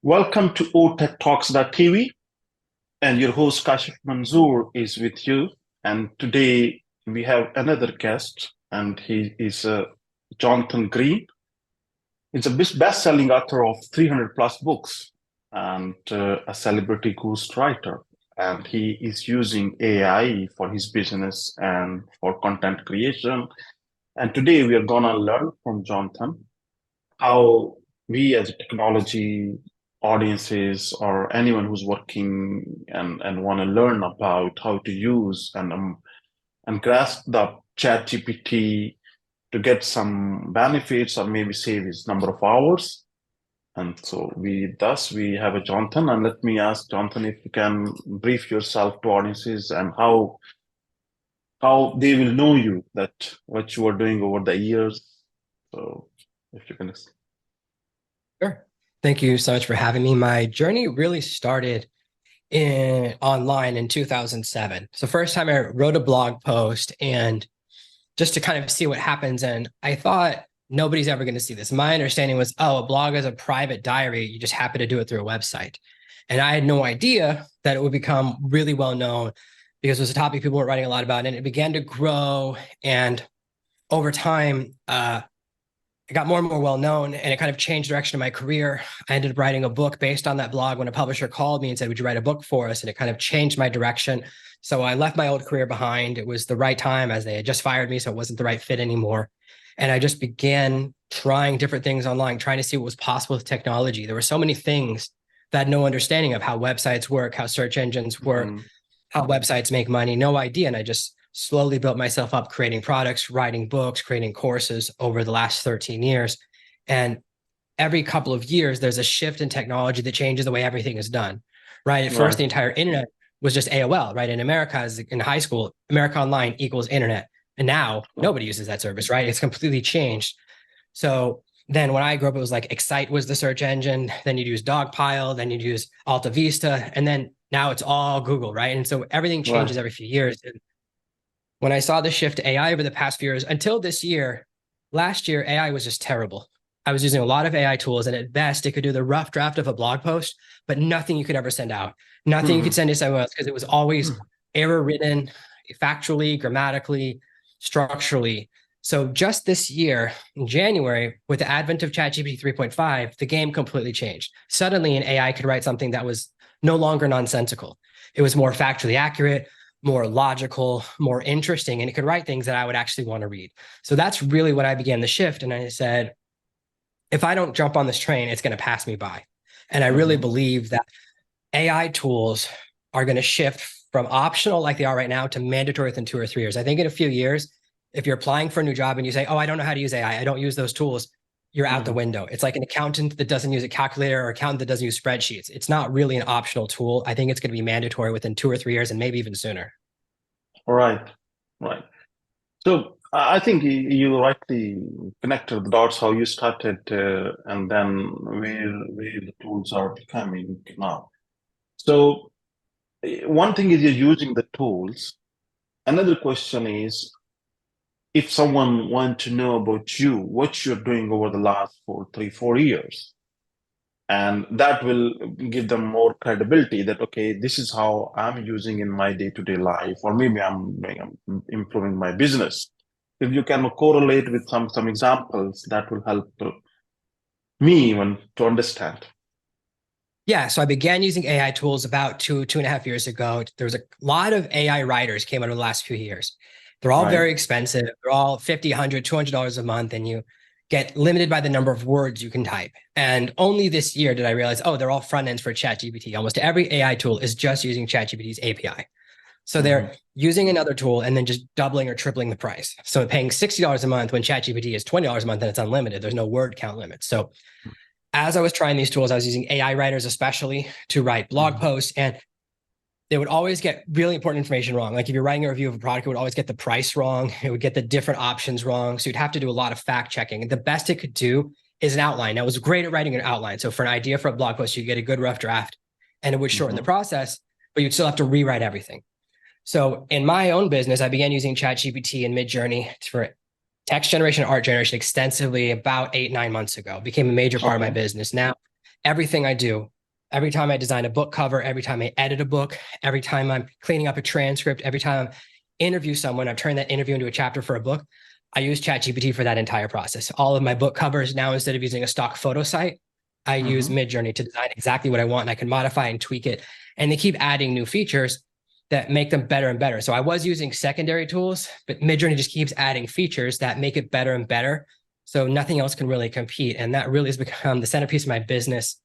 Welcome to otechtalks.tv, and your host Kashif Manzoor is with you. And today we have another guest, and he is Jonathan Green. He's a best-selling author of 300 plus books and a celebrity ghostwriter. And he is using AI for his business and for content creation. And today we are gonna learn from Jonathan how we as a technology audiences or anyone who's working and want to learn about how to use and grasp the chat GPT to get some benefits or maybe save his number of hours. And so we have a Jonathan, and let me ask Jonathan if you can brief yourself to audiences and how they will know you, that what you are doing over the years. So if you can. Sure. Thank you so much for having me. My journey really started in online in 2007. So first time I wrote a blog post and just to kind of see what happens. And I thought nobody's ever going to see this. My understanding was, oh, a blog is a private diary. You just happen to do it through a website. And I had no idea that it would become really well known because it was a topic people were writing a lot about. And it began to grow. And over time, it got more and more well known, and it kind of changed direction of my career. I ended up writing a book based on that blog when a publisher called me and said, would you write a book for us? And it kind of changed my direction. So I left my old career behind. It was the right time as they had just fired me. So it wasn't the right fit anymore. And I just began trying different things online, trying to see what was possible with technology. There were so many things that I had no understanding of: how websites work, how search engines work, Mhm. how websites make money, no idea. And I just slowly built myself up creating products, writing books, creating courses over the last 13 years. And every couple of years, there's a shift in technology that changes the way everything is done, right? At first, Right. the entire internet was just AOL, right? In America, as in high school, America Online equals internet. And now nobody uses that service, right? It's completely changed. So then when I grew up, it was like Excite was the search engine. Then you'd use Dogpile, then you'd use Alta Vista. And then now it's all Google, right? And so everything Right. changes every few years. And when I saw the shift to AI over the past few years, until this year, last year, AI was just terrible. I was using a lot of AI tools, and at best, it could do the rough draft of a blog post, but nothing you could ever send out, nothing you could Mhm. send to someone else because it was always error ridden, factually, grammatically, structurally. So just this year, in January, with the advent of ChatGPT 3.5, the game completely changed. Suddenly, an AI could write something that was no longer nonsensical. It was more factually accurate, more logical, more interesting, and it could write things that I would actually want to read. So that's really when I began the shift. And I said, if I don't jump on this train, it's going to pass me by. And I really Mhm. believe that AI tools are going to shift from optional like they are right now to mandatory within 2 or 3 years. I think in a few years, if you're applying for a new job and you say, oh, I don't know how to use AI, I don't use those tools, you're out the Mhm. window. It's like an accountant that doesn't use a calculator or accountant that doesn't use spreadsheets. It's not really an optional tool. I think it's going to be mandatory within 2 or 3 years and maybe even sooner. Right. Right. So I think you rightly connected the dots how you started, and then where the tools are becoming now. So one thing is you're using the tools. Another question is if someone wants to know about you, what you're doing over the last 4 years. And that will give them more credibility that okay, this is how I'm using in my day-to-day life, or maybe I'm improving my business. If you can correlate with some examples, that will help me even to understand. Yeah, so I began using AI tools about 2.5 years ago. There was a lot of AI writers came out over the last few years. They're all Right. very expensive. They're all 50, 100, $200 a month, and you get limited by the number of words you can type. And only this year did I realize, oh, they're all front ends for ChatGPT. Almost every AI tool is just using ChatGPT's API. So Hmm. they're using another tool and then just doubling or tripling the price. So paying $60 a month when ChatGPT is $20 a month and it's unlimited. There's no word count limit. So as I was trying these tools, I was using AI writers, especially to write blog Hmm. posts, and they would always get really important information wrong. Like if you're writing a review of a product, it would always get the price wrong. It would get the different options wrong. So you'd have to do a lot of fact checking. And the best it could do is an outline. Now, it was great at writing an outline. So for an idea for a blog post, you get a good rough draft and it would shorten the Hmm. process, but you'd still have to rewrite everything. So in my own business, I began using ChatGPT and Midjourney for text generation, art generation extensively about 8, 9 months ago. It became a major part of my Okay. business. Now everything I do, every time I design a book cover, every time I edit a book, every time I'm cleaning up a transcript, every time I interview someone, I'm turning that interview into a chapter for a book. I use ChatGPT for that entire process. All of my book covers now, instead of using a stock photo site, I use Hmm. Midjourney to design exactly what I want, and I can modify and tweak it. And they keep adding new features that make them better and better. So I was using secondary tools, but Midjourney just keeps adding features that make it better and better. So nothing else can really compete. And that really has become the centerpiece of my business.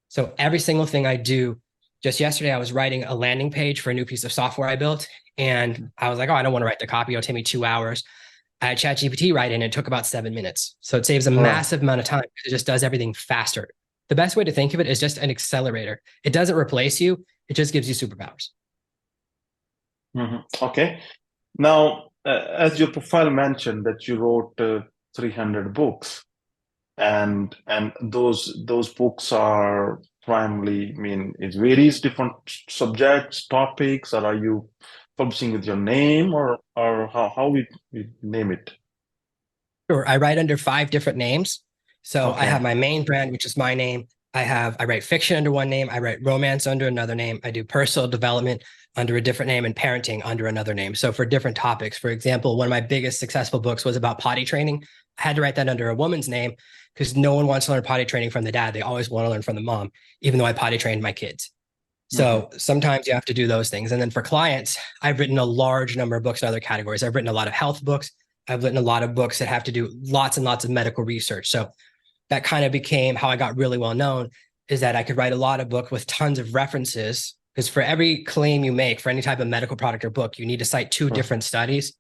So every single thing I do, just yesterday, I was writing a landing page for a new piece of software I built. And I was like, oh, I don't want to write the copy. It'll take me 2 hours. I had ChatGPT write it, and it took about 7 minutes. So it saves a Right. massive amount of time because it just does everything faster. The best way to think of it is just an accelerator. It doesn't replace you, it just gives you superpowers. Okay. Now, as your profile mentioned that you wrote 300 books, and those books are primarily, I mean, it varies different subjects, topics, or are you publishing with your name, or how we name it? Sure. I write under 5 different names. So I have Okay. my main brand, which is my name. I write fiction under one name. I write romance under another name. I do personal development under a different name and parenting under another name. So for different topics, for example, one of my biggest successful books was about potty training. I had to write that under a woman's name because no one wants to learn potty training from the dad. They always want to learn from the mom, even though I potty trained my kids. Hmm. So sometimes you have to do those things. And then for clients, I've written a large number of books in other categories. I've written a lot of health books. I've written a lot of books that have to do lots and lots of medical research. So that kind of became how I got really well known, is that I could write a lot of book with tons of references. Because for every claim you make for any type of medical product or book, you need to cite two Right. different studies.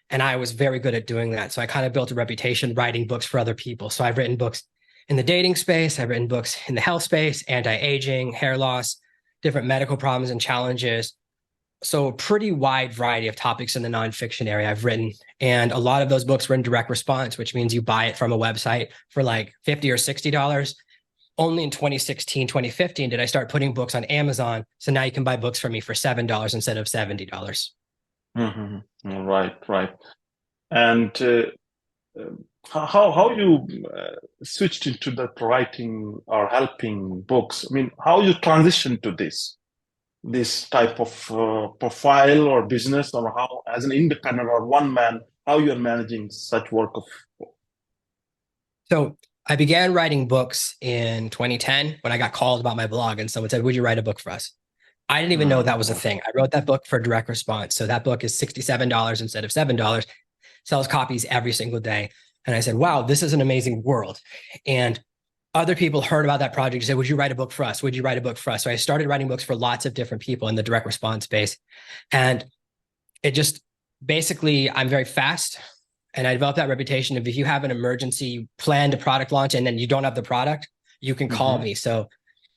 And I was very good at doing that. So I kind of built a reputation writing books for other people. So I've written books in the dating space, I've written books in the health space, anti-aging, hair loss, different medical problems and challenges. So a pretty wide variety of topics in the nonfiction area I've written. And a lot of those books were in direct response, which means you buy it from a website for like $50 or $60. Only in 2016, 2015 did I start putting books on Amazon. So now you can buy books from me for $7 instead of $70. Hmm. Right, right. And how you switched into that writing or helping books? I mean, how you transitioned to this type of profile or business, or how, as an independent or one man, how you're managing such work of. So I began writing books in 2010 when I got called about my blog and someone said, would you write a book for us? I didn't even know that was a Okay. thing. I wrote that book for direct response. So that book is $67 instead of $7, sells copies every single day. And I said, wow, this is an amazing world. And other people heard about that project and said, would you write a book for us? Would you write a book for us? So I started writing books for lots of different people in the direct response space. And it just basically, I'm very fast. And I developed that reputation of, if you have an emergency planned a product launch and then you don't have the product, you can call Hmm. me. So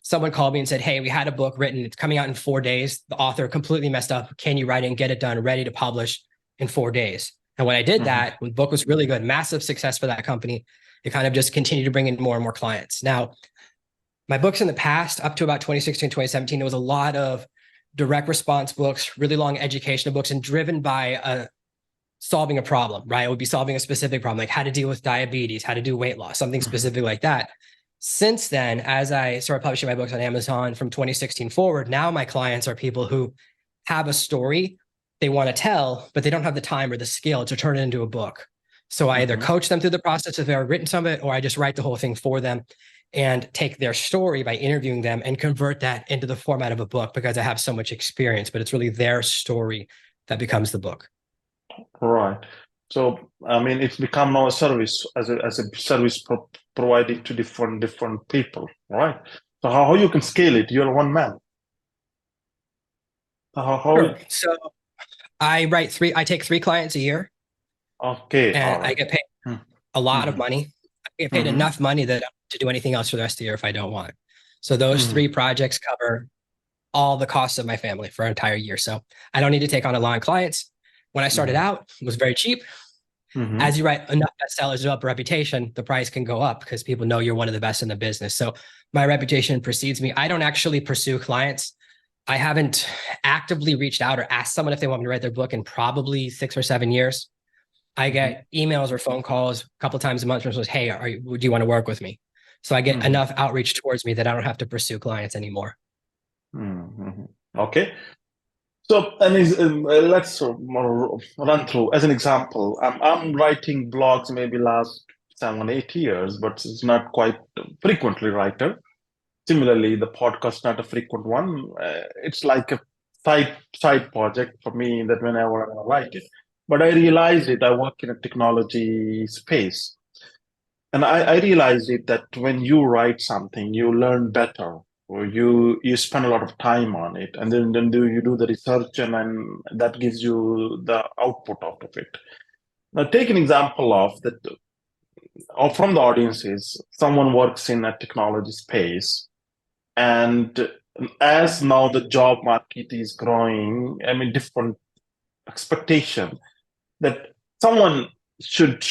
someone called me and said, hey, we had a book written. It's coming out in 4 days. The author completely messed up. Can you write it and get it done, ready to publish in 4 days? And when I did Hmm. that, the book was really good, massive success for that company. It kind of just continued to bring in more and more clients. Now, my books in the past, up to about 2016, 2017, there was a lot of direct response books, really long educational books, and driven by solving a problem, right? It would be solving a specific problem, like how to deal with diabetes, how to do weight loss, something Hmm. specific like that. Since then, as I started publishing my books on Amazon from 2016 forward, now my clients are people who have a story they want to tell, but they don't have the time or the skill to turn it into a book. So I either Hmm. coach them through the process if they've already written some of it, or I just write the whole thing for them and take their story by interviewing them and convert that into the format of a book, because I have so much experience, but it's really their story that becomes the book. Right. So, I mean, it's become now a service, as a service providing to different people, right? So how you can scale it? You're one man. Sure. So I take 3 clients a year, Okay, all and I right. get paid a lot of Mm-hmm. money. I get paid Mm-hmm. enough money that I don't have to do anything else for the rest of the year if I don't want. So those Mm-hmm. 3 projects cover all the costs of my family for an entire year. So I don't need to take on a lot of clients. When I started out, it was very cheap. Mm-hmm. As you write enough bestsellers, develop a reputation, the price can go up because people know you're one of the best in the business. So my reputation precedes me. I don't actually pursue clients. I haven't actively reached out or asked someone if they want me to write their book in probably 6 or 7 years. I Mm-hmm. get emails or phone calls a couple times a month from someone, hey, do you want to work with me? So I get Mhm. enough outreach towards me that I don't have to pursue clients anymore. Mhm. Okay. So, let's run through as an example. I'm writing blogs maybe last 7, 8 years, but it's not quite frequently writer. Similarly, the podcast not a frequent one. It's like a side project for me that whenever I write it. But I realized it. I work in a technology space, and I realized it that when you write something, you learn better, or you spend a lot of time on it, and then you do the research, and that gives you the output out of it. Now, take an example of that, or from the audiences, someone works in a technology space, and as now the job market is growing, I mean, different expectation that someone should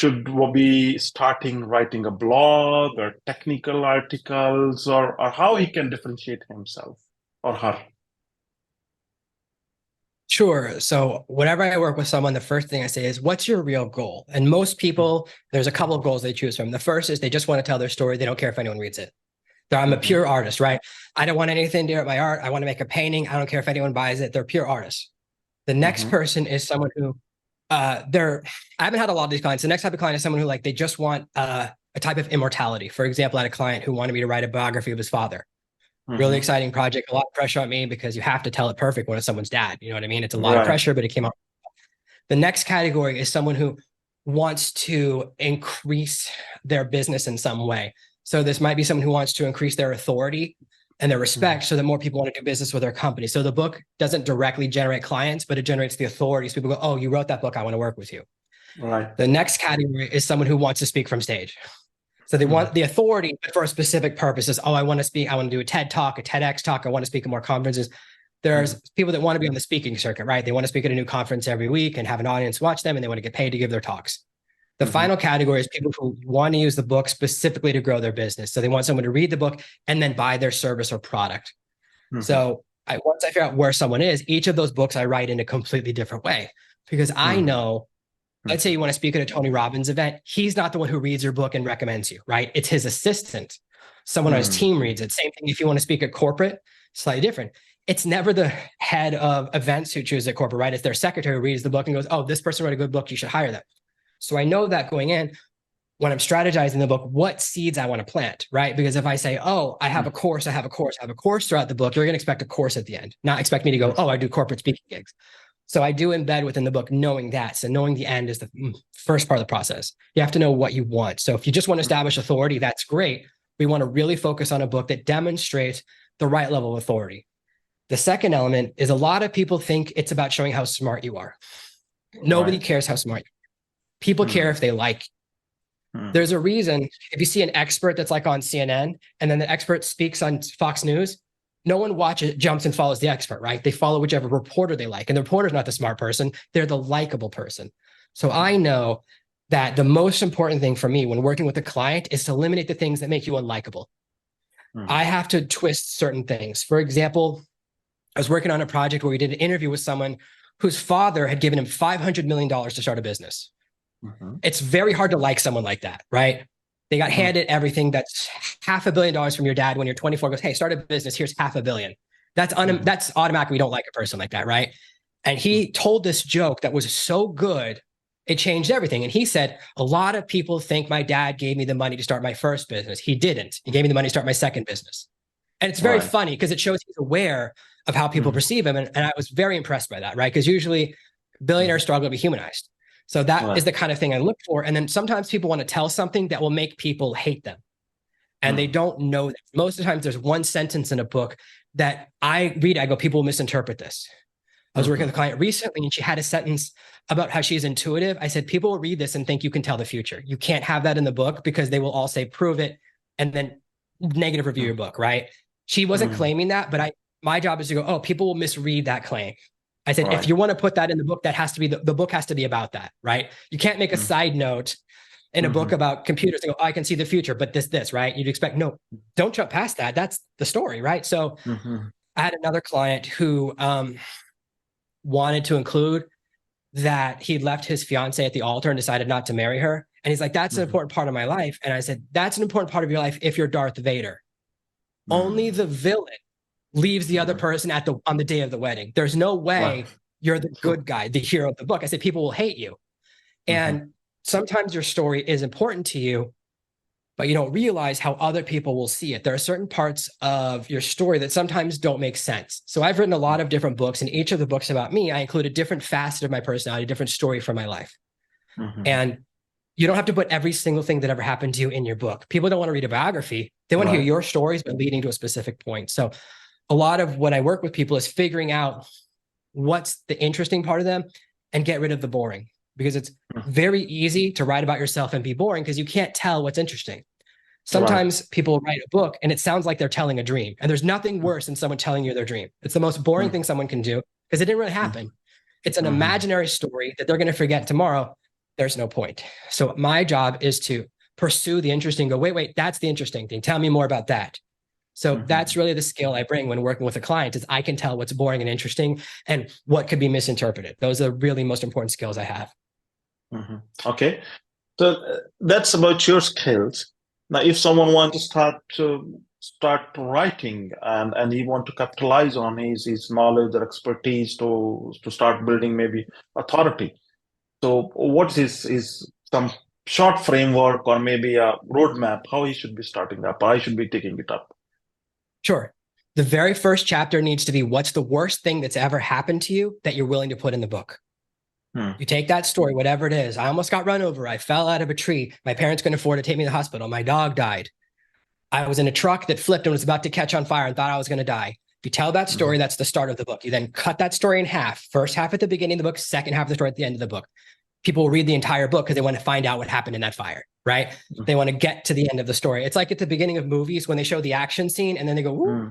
be starting writing a blog or technical articles, or how he can differentiate himself or her. Sure. So whenever I work with someone, the first thing I say is, what's your real goal? And most people, there's a couple of goals they choose from. The first is they just want to tell their story. They don't care if anyone reads it. I'm a Mhm. pure artist, right? I don't want anything to do with my art. I want to make a painting. I don't care if anyone buys it. They're pure artists. The next Mhm. person is someone who they're I haven't had a lot of these clients. The next type of client is someone who like they just want a type of immortality. For example, I had a client who wanted me to write a biography of his father. Really Mhm. exciting project, a lot of pressure on me because you have to tell it perfect when it's someone's dad. You know what I mean? It's a lot of Right. pressure, but it came out. The next category is someone who wants to increase their business in some way. So this might be someone who wants to increase their authority and their Mhm. respect so that more people want to do business with their company. So the book doesn't directly generate clients, but it generates the authority. So people go, oh, you wrote that book. I want to work with you. Right. The next category is someone who wants to speak from stage. So they Mhm. want the authority, but for a specific purpose. Oh, I want to speak. I want to do a TED talk, a TEDx talk. I want to speak at more conferences. There's Mhm. people that want to be on the speaking circuit, right? They want to speak at a new conference every week and have an audience watch them, and they want to get paid to give their talks. The Mhm. final category is people who want to use the book specifically to grow their business. So they want someone to read the book and then buy their service or product. Mhm. So once I figure out where someone is, each of those books I write in a completely different way because I Mhm. know, let's say you want to speak at a Tony Robbins event. He's not the one who reads your book and recommends you, right? It's his assistant. Someone on his Mhm. team reads it. Same thing if you want to speak at corporate, slightly different. It's never the head of events who chooses at corporate, right? It's their secretary who reads the book and goes, oh, this person wrote a good book. You should hire them. So I know that going in, when I'm strategizing the book, what seeds I want to plant, right? Because if I say, oh, I have a course, I have a course, I have a course throughout the book, you're going to expect a course at the end, not expect me to go, oh, I do corporate speaking gigs. So I do embed within the book knowing that. So knowing the end is the first part of the process. You have to know what you want. So if you just want to establish authority, that's great. We want to really focus on a book that demonstrates the right level of authority. The second element is a lot of people think it's about showing how smart you are. Nobody Right. cares how smart you are. People care Mhm. if they like. Mhm. There's a reason if you see an expert that's like on CNN and then the expert speaks on Fox News, no one watches, jumps and follows the expert, right? They follow whichever reporter they like. And the reporter's not the smart person, they're the likable person. So I know that the most important thing for me when working with a client is to eliminate the things that make you unlikable. Mhm. I have to twist certain things. For example, I was working on a project where we did an interview with someone whose father had given him $500 million to start a business. Mhm. It's very hard to like someone like that, right? They got Mhm. handed everything that's $500 million from your dad when you're 24, goes, hey, start a business. Here's $500 million. Mhm. That's automatic. We don't like a person like that, right? And he told this joke that was so good, it changed everything. And he said, a lot of people think my dad gave me the money to start my first business. He didn't. He gave me the money to start my second business. And it's very Right. funny because it shows he's aware of how people Mhm. perceive him. And I was very impressed by that, right? Because usually billionaires Mhm. struggle to be humanized. So that is Right. the kind of thing I look for. And then sometimes people want to tell something that will make people hate them. And they Mhm. don't know that. Most of the times there's one sentence in a book that I read, I go, people will misinterpret this. I was working with Mhm. a client recently and she had a sentence about how she's intuitive. I said, people will read this and think you can tell the future. You can't have that in the book because they will all say, prove it, and then negative review your Mhm. book, right? She wasn't Mhm. claiming that, but my job is to go, oh, people will misread that claim. I said, if Right. you want to put that in the book, that has to be the book has to be about that, right? You can't make a Mhm. side note in a book Mhm. about computers and go, oh, I can see the future, but this, right? You'd expect, no, don't jump past that. That's the story, right? So Mhm. I had another client who wanted to include that he left his fiance at the altar and decided not to marry her. And he's like, that's an important part of my life. And I said, that's an important part of your life if you're Darth Vader. Only the villain leaves the other person on the day of the wedding. There's no way you're the good guy, the hero of the book. I said, people will hate you. And sometimes your story is important to you, but you don't realize how other people will see it. There are certain parts of your story that sometimes don't make sense. So I've written a lot of different books, and each of the books about me, I include a different facet of my personality, a different story from my life. And you don't have to put every single thing that ever happened to you in your book. People don't want to read a biography. They want to hear your stories, but leading to a specific point. So a lot of what I work with people is figuring out what's the interesting part of them and get rid of the boring, because it's very easy to write about yourself and be boring because you can't tell what's interesting. Sometimes people write a book and it sounds like they're telling a dream, and there's nothing worse than someone telling you their dream. It's the most boring thing someone can do because it didn't really happen. It's an imaginary story that they're going to forget tomorrow. There's no point. So my job is to pursue the interesting, go, wait, that's the interesting thing. Tell me more about that. So that's really the skill I bring when working with a client, is I can tell what's boring and interesting and what could be misinterpreted. Those are really most important skills I have. Okay. So that's about your skills. Now, if someone wants to start writing and he want to capitalize on his knowledge or expertise to start building maybe authority. So what is some short framework or maybe a roadmap how he should be starting up, or I should be taking it up? Sure. The very first chapter needs to be, what's the worst thing that's ever happened to you that you're willing to put in the book? You take that story, whatever it is. I almost got run over. I fell out of a tree. My parents couldn't afford to take me to the hospital. My dog died. I was in a truck that flipped and was about to catch on fire and thought I was going to die. If you tell that story, that's the start of the book. You then cut that story in half. First half at the beginning of the book, second half of the story at the end of the book. People will read the entire book because they want to find out what happened in that fire, right? They want to get to the end of the story. It's like at the beginning of movies when they show the action scene and then they go, woo,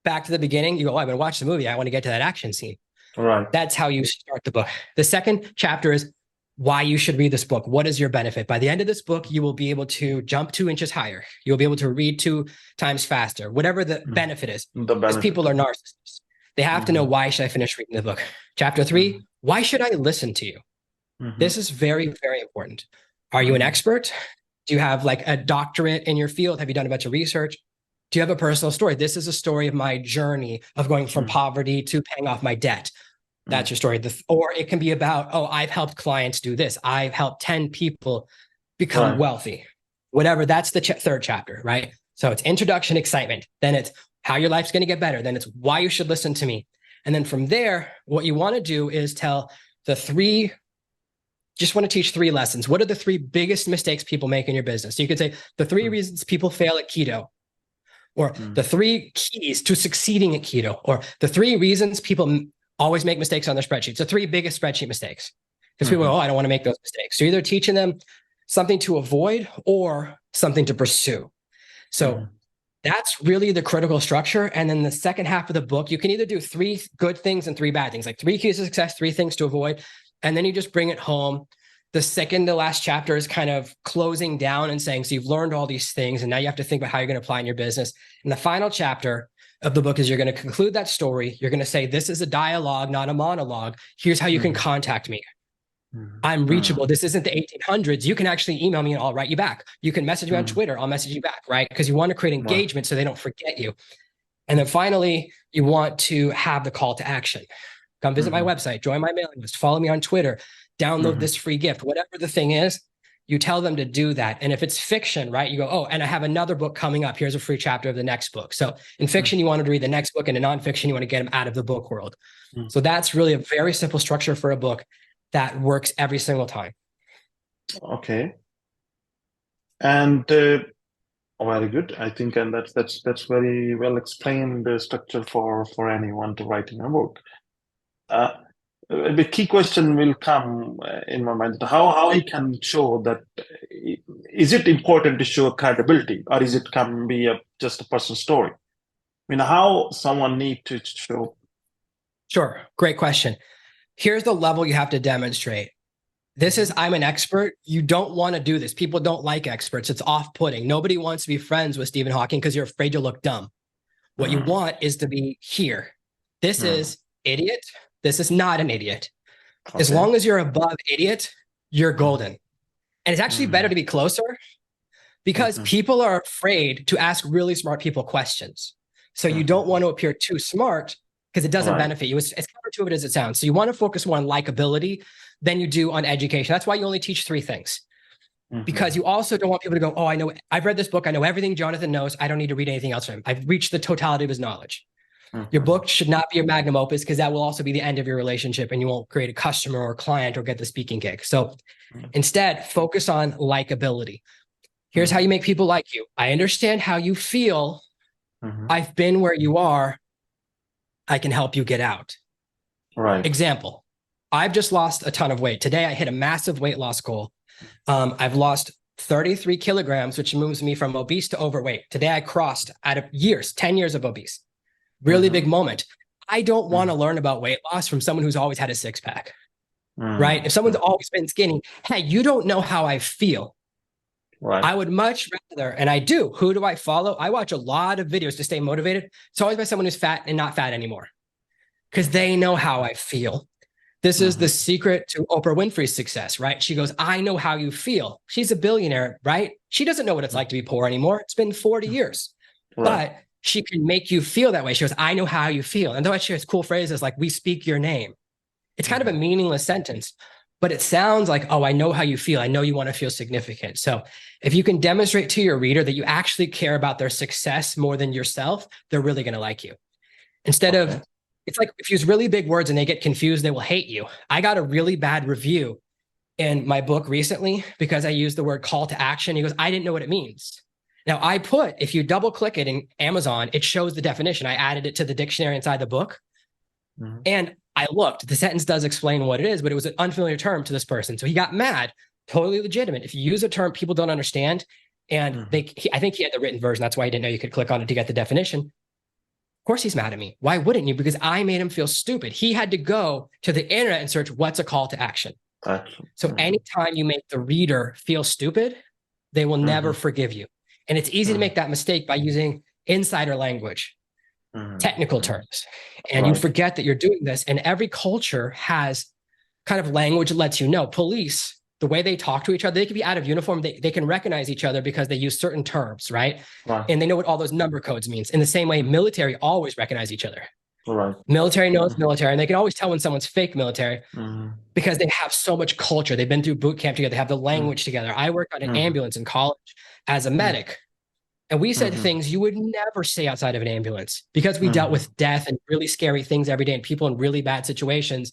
back to the beginning. You go, oh, I'm going to watch the movie. I want to get to that action scene. Right. That's how you start the book. The second chapter is why you should read this book. What is your benefit? By the end of this book, you will be able to jump 2 inches higher. You'll be able to read 2 times faster, whatever the benefit is. Because people are narcissists. They have to know, why should I finish reading the book? Chapter 3, why should I listen to you? This is very, very important. Are you an expert? Do you have like a doctorate in your field? Have you done a bunch of research? Do you have a personal story? This is a story of my journey of going from poverty to paying off my debt. That's your story. Or it can be about, oh, I've helped clients do this. I've helped 10 people become wealthy. Whatever, that's the third chapter, right? So it's introduction, excitement. Then it's how your life's going to get better. Then it's why you should listen to me. And then from there, what you want to do is tell just want to teach 3 lessons. What are the 3 biggest mistakes people make in your business? So you could say the 3 reasons people fail at keto, or the 3 keys to succeeding at keto, or the 3 reasons people always make mistakes on their spreadsheets. The 3 biggest spreadsheet mistakes. Because people go, oh, I don't want to make those mistakes. So you're either teaching them something to avoid or something to pursue. So that's really the critical structure. And then the second half of the book, you can either do 3 good things and 3 bad things, like 3 keys to success, 3 things to avoid. And then you just bring it home. The second to last chapter is kind of closing down and saying, so you've learned all these things, and now you have to think about how you're going to apply in your business. And the final chapter of the book is you're going to conclude that story. You're going to say, this is a dialogue, not a monologue. Here's how you can contact me. I'm reachable. This isn't the 1800s. You can actually email me and I'll write you back. You can message me on Twitter. I'll message you back, right? Because you want to create engagement so they don't forget you. And then finally, you want to have the call to action. Come visit my website, join my mailing list, follow me on Twitter, download this free gift, whatever the thing is, you tell them to do that. And if it's fiction, right, you go, oh, and I have another book coming up. Here's a free chapter of the next book. So in fiction, you want to read the next book, and in nonfiction, you want to get them out of the book world. So that's really a very simple structure for a book that works every single time. Okay. And very good. I think, and that's very well explained structure for anyone to writing a book. The key question will come in my mind: how he can show that? Is it important to show credibility, or is it can be just a personal story? I mean, how someone need to show? Sure, great question. Here's the level you have to demonstrate. This is, I'm an expert. You don't want to do this. People don't like experts. It's off-putting. Nobody wants to be friends with Stephen Hawking because you're afraid you'll look dumb. What you want is to be here. This is idiot. This is not an idiot. Okay. As long as you're above idiot, you're golden. And it's actually better to be closer because people are afraid to ask really smart people questions. So you don't want to appear too smart because it doesn't benefit you. It's counterintuitive as it sounds. So you want to focus more on likability than you do on education. That's why you only teach 3 things. Because you also don't want people to go, oh, I know, I've read this book. I know everything Jonathan knows. I don't need to read anything else from him. I've reached the totality of his knowledge. Your book should not be your magnum opus because that will also be the end of your relationship and you won't create a customer or client or get the speaking gig. So instead, focus on likability. Here's how you make people like you. I understand how you feel. I've been where you are. I can help you get out. Right. Example, I've just lost a ton of weight. Today, I hit a massive weight loss goal. I've lost 33 kilograms, which moves me from obese to overweight. Today, I crossed out of years, 10 years of obese. Really big moment. I don't want to learn about weight loss from someone who's always had a 6-pack, right? If someone's always been skinny, hey, you don't know how I feel. Right. I would much rather, and I do. Who do I follow? I watch a lot of videos to stay motivated. It's always by someone who's fat and not fat anymore because they know how I feel. This is the secret to Oprah Winfrey's success, right? She goes, I know how you feel. She's a billionaire, right? She doesn't know what it's like to be poor anymore. It's been 40 years, but she can make you feel that way. She goes, I know how you feel. And though she has cool phrases like, we speak your name. It's kind of a meaningless sentence, but it sounds like, oh, I know how you feel. I know you want to feel significant. So if you can demonstrate to your reader that you actually care about their success more than yourself, they're really going to like you. Instead of, it's like if you use really big words and they get confused, they will hate you. I got a really bad review in my book recently because I used the word call to action. He goes, I didn't know what it means. Now I put, if you double click it in Amazon, it shows the definition. I added it to the dictionary inside the book. And I looked, the sentence does explain what it is, but it was an unfamiliar term to this person. So he got mad, totally legitimate. If you use a term people don't understand, and I think he had the written version. That's why he didn't know you could click on it to get the definition. Of course he's mad at me. Why wouldn't you? Because I made him feel stupid. He had to go to the internet and search what's a call to action. So anytime you make the reader feel stupid, they will never forgive you. And it's easy to make that mistake by using insider language, technical terms. And you forget that you're doing this. And every culture has kind of language that lets you know. Police, the way they talk to each other, they can be out of uniform. They can recognize each other because they use certain terms, right? And they know what all those number codes means. In the same way, military always recognize each other. Military knows military, and they can always tell when someone's fake military because they have so much culture. They've been through boot camp together. They have the language together. I worked on an ambulance in college as a medic, and we said things you would never say outside of an ambulance because we dealt with death and really scary things every day and people in really bad situations.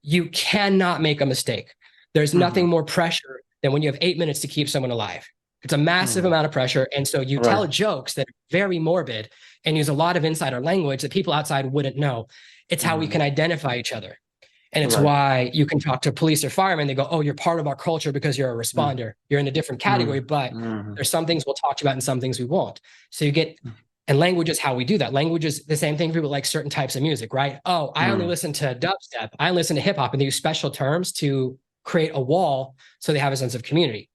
You cannot make a mistake. There's nothing more pressure than when you have 8 minutes to keep someone alive. It's a massive amount of pressure. And so you tell jokes that are very morbid and use a lot of insider language that people outside wouldn't know. It's how we can identify each other. And it's why you can talk to police or firemen. They go, oh, you're part of our culture because you're a responder. You're in a different category, but there's some things we'll talk to you about and some things we won't. So you get, and language is how we do that. Language is the same thing for people like certain types of music, right? Oh, I only listen to dubstep. I listen to hip hop, and they use special terms to create a wall so they have a sense of community.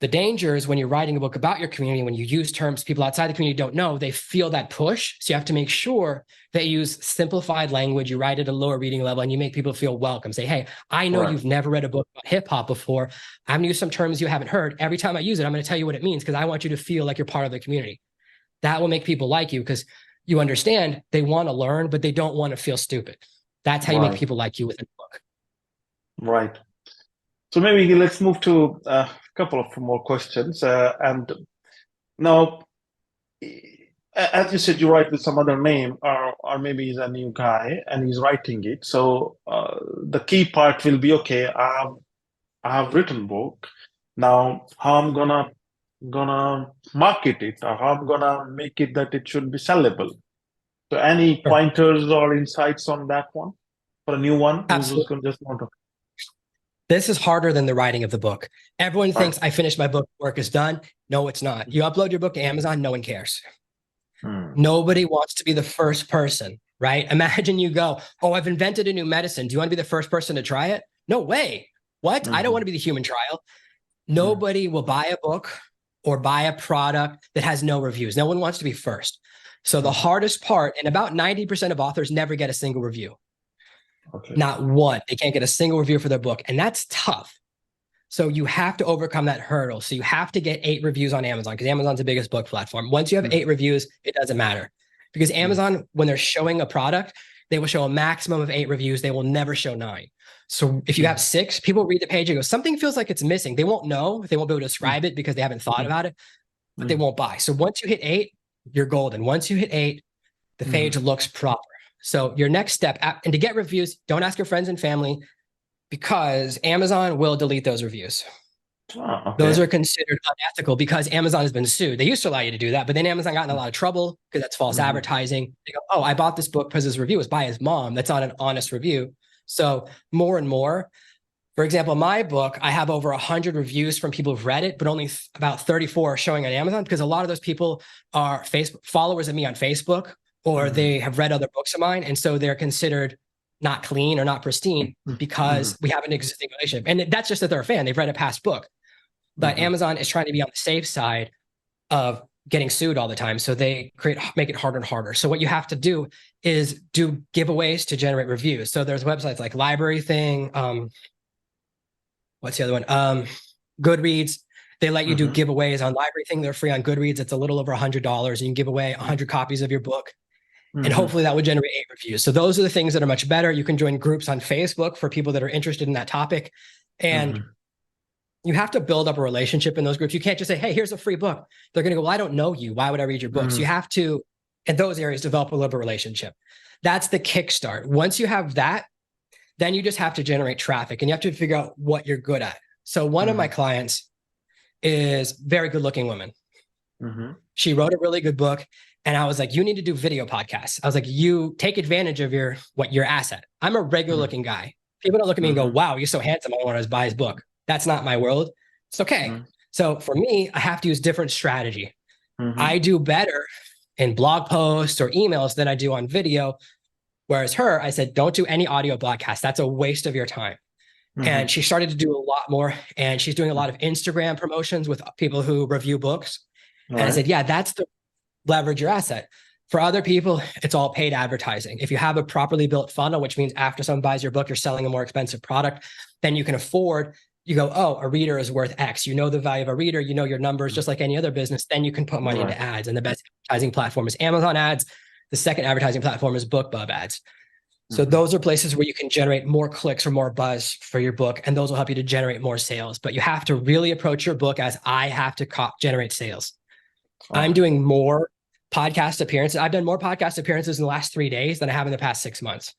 The danger is when you're writing a book about your community, when you use terms people outside the community don't know, they feel that push. So you have to make sure that you use simplified language, you write at a lower reading level, and you make people feel welcome. Say, hey, I know you've never read a book about hip hop before. I'm gonna use some terms you haven't heard. Every time I use it, I'm gonna tell you what it means because I want you to feel like you're part of the community. That will make people like you because you understand they want to learn, but they don't want to feel stupid. That's how you make people like you within the book. Right. So maybe let's move to a couple of more questions. And now, as you said, you write with some other name, or maybe he's a new guy and he's writing it. So the key part will be, okay, I have written book. Now, how I'm gonna market it, or how I'm gonna make it that it should be sellable. So any pointers or insights on that one for a new one who's going to just want to? This is harder than the writing of the book. Everyone thinks I finished my book, work is done. No, it's not. You upload your book to Amazon, no one cares. Nobody wants to be the first person, right? Imagine you go, oh, I've invented a new medicine. Do you want to be the first person to try it? No way. What? I don't want to be the human trial. Nobody will buy a book or buy a product that has no reviews. No one wants to be first. So the hardest part, and about 90% of authors never get a single review. Not one. They can't get a single review for their book. And that's tough So you have to overcome that hurdle. So you have to get 8 reviews on Amazon because Amazon's the biggest book platform. Once you have 8 reviews, it doesn't matter because Amazon, when they're showing a product, they will show a maximum of 8 reviews. They will never show 9. So if you have 6, people read the page and go, something feels like it's missing. They won't know. They won't be able to describe it because they haven't thought about it, but they won't buy. So once you hit 8, you're golden. Once you hit 8, the page looks proper. So your next step, and to get reviews, don't ask your friends and family because Amazon will delete those reviews. Those are considered unethical because Amazon has been sued. They used to allow you to do that, but then Amazon got in a lot of trouble because that's false advertising. They go, oh, I bought this book because his review was by his mom. That's not an honest review. So more and more, for example, my book, I have over 100 reviews from people who've read it, but only about 34 are showing on Amazon because a lot of those people are Facebook followers of me on Facebook, or they have read other books of mine. And so they're considered not clean or not pristine because we have an existing relationship. And that's just that they're a fan. They've read a past book. But Amazon is trying to be on the safe side of getting sued all the time. So they make it harder and harder. So what you have to do is do giveaways to generate reviews. So there's websites like Library Thing. What's the other one? Goodreads. They let you do giveaways on Library Thing. They're free on Goodreads. It's a little over $100. And you can give away 100 copies of your book. And hopefully that would generate 8 reviews. So those are the things that are much better. You can join groups on Facebook for people that are interested in that topic. And you have to build up a relationship in those groups. You can't just say, hey, here's a free book. They're going to go, well, I don't know you. Why would I read your books? You have to, in those areas, develop a little bit of relationship. That's the kickstart. Once you have that, then you just have to generate traffic and you have to figure out what you're good at. So one of my clients is very good looking woman. She wrote a really good book. And I was like, you need to do video podcasts. I was like, you take advantage of your asset. I'm a regular looking guy. People don't look at me and go, wow, you're so handsome. I want to buy his book. That's not my world. It's okay. So for me, I have to use different strategy. I do better in blog posts or emails than I do on video. Whereas her, I said, don't do any audio broadcast. That's a waste of your time. And she started to do a lot more. And she's doing a lot of Instagram promotions with people who review books. And I said, yeah, that's the leverage your asset. For other people, it's all paid advertising. If you have a properly built funnel, which means after someone buys your book, you're selling a more expensive product, then you can afford, you go, oh, a reader is worth X. You know the value of a reader, you know your numbers, just like any other business, then you can put money into ads. And the best advertising platform is Amazon ads. The second advertising platform is BookBub ads. So those are places where you can generate more clicks or more buzz for your book, and those will help you to generate more sales. But you have to really approach your book as I have to generate sales. I'm doing more podcast appearances. I've done more podcast appearances in the last 3 days than I have in the past 6 months.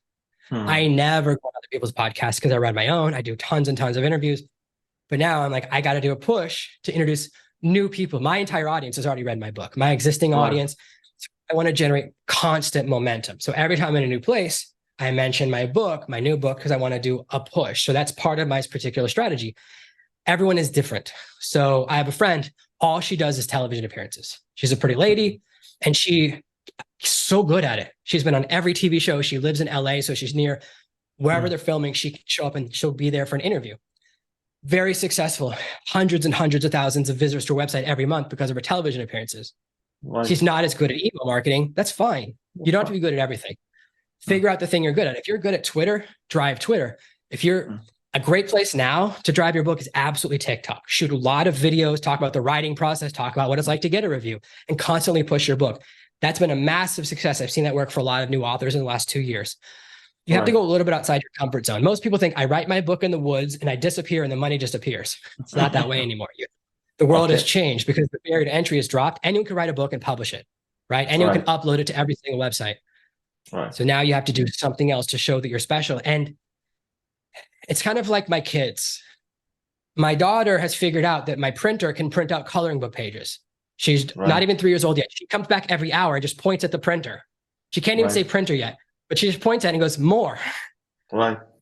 I never go on other people's podcasts because I run my own. I do tons and tons of interviews. But now I'm like, I got to do a push to introduce new people. My entire audience has already read my book. My existing audience, I want to generate constant momentum. So every time I'm in a new place, I mention my book, my new book, because I want to do a push. So that's part of my particular strategy. Everyone is different. So I have a friend, all she does is television appearances. She's a pretty lady and she's so good at it. She's been on every TV show. She lives in LA, so she's near wherever they're filming. She can show up and she'll be there for an interview. Very successful, hundreds and hundreds of thousands of visitors to her website every month because of her television appearances. She's not as good at email marketing. That's fine. You don't have to be good at everything. Figure out the thing you're good at. If you're good at Twitter, drive Twitter. If you're a great place now to drive your book is absolutely TikTok. Shoot a lot of videos, talk about the writing process, talk about what it's like to get a review, and constantly push your book. That's been a massive success. I've seen that work for a lot of new authors in the last 2 years. You have to go a little bit outside your comfort zone. Most people think I write my book in the woods and I disappear and the money just appears. It's not that way anymore. The world has changed because the barrier to entry has dropped. Anyone can write a book and publish it, right? Anyone can upload it to every single website. So now you have to do something else to show that you're special. And it's kind of like my kids. My daughter has figured out that my printer can print out coloring book pages. She's not even 3 years old yet. She comes back every hour and just points at the printer. She can't even say printer yet, but she just points at it and goes, more.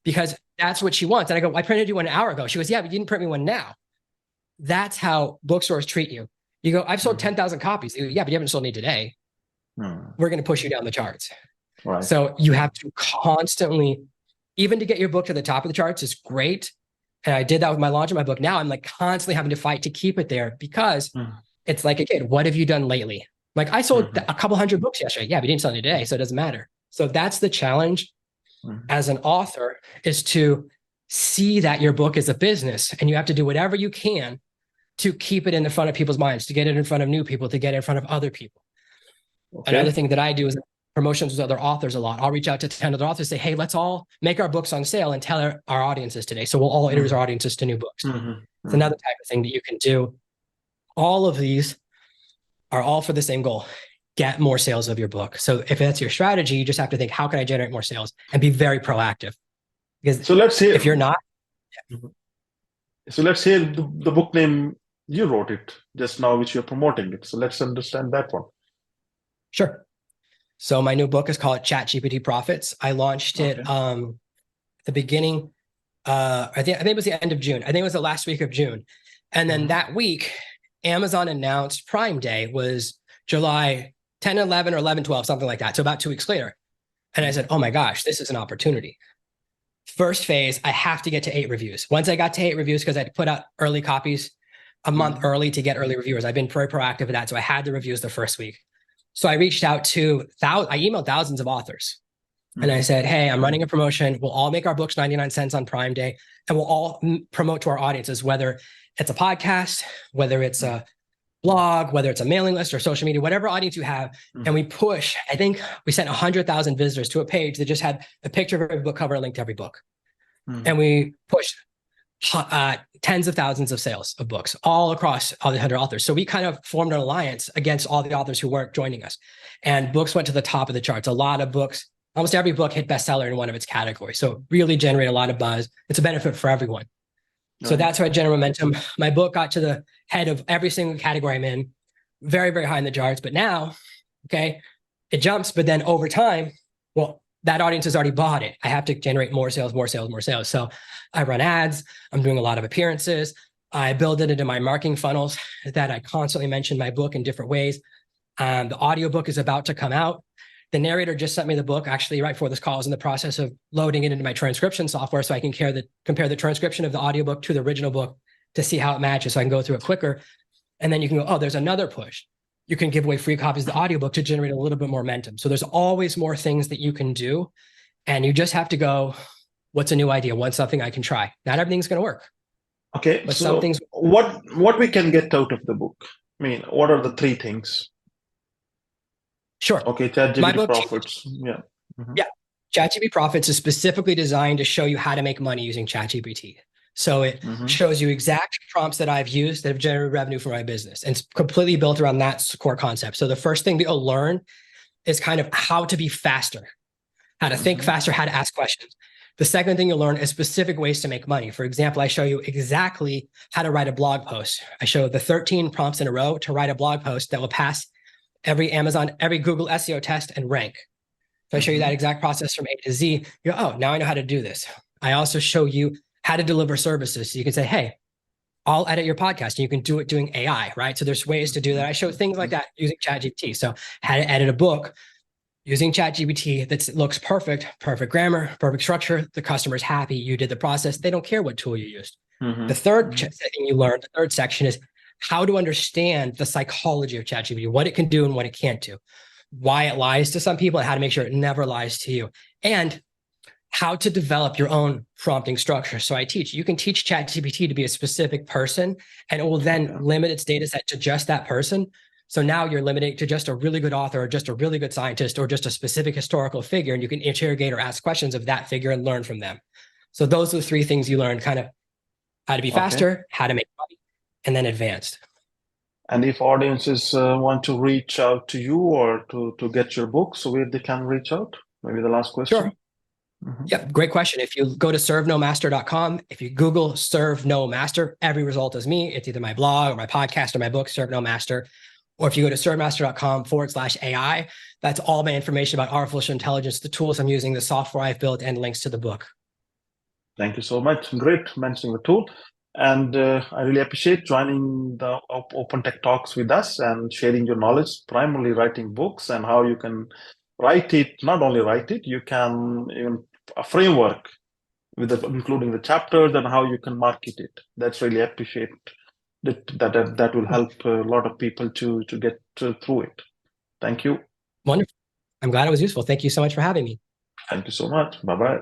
Because that's what she wants. And I go, I printed you one an hour ago. She goes, yeah, but you didn't print me one now. That's how bookstores treat you. You go, I've sold 10,000 copies. You go, yeah, but you haven't sold any today. We're going to push you down the charts. So you have to constantly, even to get your book to the top of the charts is great. And I did that with my launch of my book. Now I'm like constantly having to fight to keep it there because it's like a kid. What have you done lately? Like I sold a couple hundred books yesterday. Yeah, but you didn't sell any today. So it doesn't matter. So that's the challenge as an author, is to see that your book is a business, and you have to do whatever you can to keep it in the front of people's minds, to get it in front of new people, to get it in front of other people. Another thing that I do is promotions with other authors a lot. I'll reach out to 10 other authors, say, hey, let's all make our books on sale and tell our audiences today. So we'll all introduce our audiences to new books. It's another type of thing that you can do. All of these are all for the same goal: get more sales of your book. So if that's your strategy, you just have to think, how can I generate more sales, and be very proactive. Because so let's say if you're not, so let's say the book name, you wrote it just now, which you're promoting it. So let's understand that one. Sure. So my new book is called ChatGPT Profits. I launched it the beginning, I think it was the end of June. I think it was the last week of June. And then that week, Amazon announced Prime Day was July 10, 11, or 11, 12, something like that. So about 2 weeks later. And I said, oh my gosh, this is an opportunity. First phase, I have to get to 8 reviews. Once I got to 8 reviews, because I put out early copies a month early to get early reviewers. I've been very proactive with that. So I had the reviews the first week. So I reached out to, I emailed thousands of authors. And I said, hey, I'm running a promotion. We'll all make our books 99 cents on Prime Day, and we'll all promote to our audiences, whether it's a podcast, whether it's a blog, whether it's a mailing list or social media, whatever audience you have. And we push, I think we sent 100,000 visitors to a page that just had a picture of every book cover, a link to every book. And we pushed tens of thousands of sales of books all across all the 100 authors. So we kind of formed an alliance against all the authors who weren't joining us. And books went to the top of the charts. A lot of books, almost every book hit bestseller in one of its categories. So really generate a lot of buzz. It's a benefit for everyone. So that's how I generate momentum. My book got to the head of every single category I'm in, very, very high in the charts. But now, okay, it jumps. But then over time, well, that audience has already bought it. I have to generate more sales, more sales, more sales. So I run ads. I'm doing a lot of appearances. I build it into my marketing funnels that I constantly mention my book in different ways. The audiobook is about to come out. The narrator just sent me the book actually right before this call. I was in the process of loading it into my transcription software so I can compare the transcription of the audiobook to the original book to see how it matches so I can go through it quicker. And then you can go, oh, there's another push. You can give away free copies of the audiobook to generate a little bit more momentum. So there's always more things that you can do. And you just have to go, what's a new idea? What's something I can try? Not everything's going to work. Okay, but so some things. What we can get out of the book? I mean, what are the 3 things? Sure. Okay, ChatGPT Profits. Yeah. ChatGPT Profits is specifically designed to show you how to make money using ChatGPT. So it shows you exact prompts that I've used that have generated revenue for my business. And it's completely built around that core concept. So the first thing that you'll learn is kind of how to be faster, how to think faster, how to ask questions. The second thing you'll learn is specific ways to make money. For example, I show you exactly how to write a blog post. I show the 13 prompts in a row to write a blog post that will pass every Google SEO test and rank. So I show you that exact process from A to Z. You go, oh, now I know how to do this. I also show you how to deliver services. So you can say, hey, I'll edit your podcast, and you can do it doing AI, right? So there's ways to do that. I show things like that using ChatGPT. So how to edit a book using ChatGPT that looks perfect grammar, perfect structure. The customer's happy. You did the process. They don't care what tool you used. The third thing you learn, the third section is how to understand the psychology of ChatGPT, what it can do and what it can't do, why it lies to some people and how to make sure it never lies to you, and how to develop your own prompting structure. So I teach, you can teach ChatGPT to be a specific person, and it will then limit its data set to just that person. So now you're limited to just a really good author or just a really good scientist or just a specific historical figure, and you can interrogate or ask questions of that figure and learn from them. So those are the 3 things you learn, kind of how to be faster, how to make money, and then advanced. And if audiences want to reach out to you or to get your book, so where they can reach out? Maybe the last question. Sure. Yep, great question. If you go to servenomaster.com, if you Google Serve No Master, every result is me. It's either my blog or my podcast or my book, Serve No Master. Or if you go to servenomaster.com/AI, that's all my information about artificial intelligence, the tools I'm using, the software I've built, and links to the book. Thank you so much. Great mentioning the tool. And I really appreciate joining the Open Tech Talks with us and sharing your knowledge, primarily writing books and how you can write it, not only write it, you can even a framework with including the chapters and how you can market it. That's really appreciate that will help a lot of people to get through it. Thank you. Wonderful. I'm glad it was useful. Thank you so much for having me. Thank you so much. Bye-bye.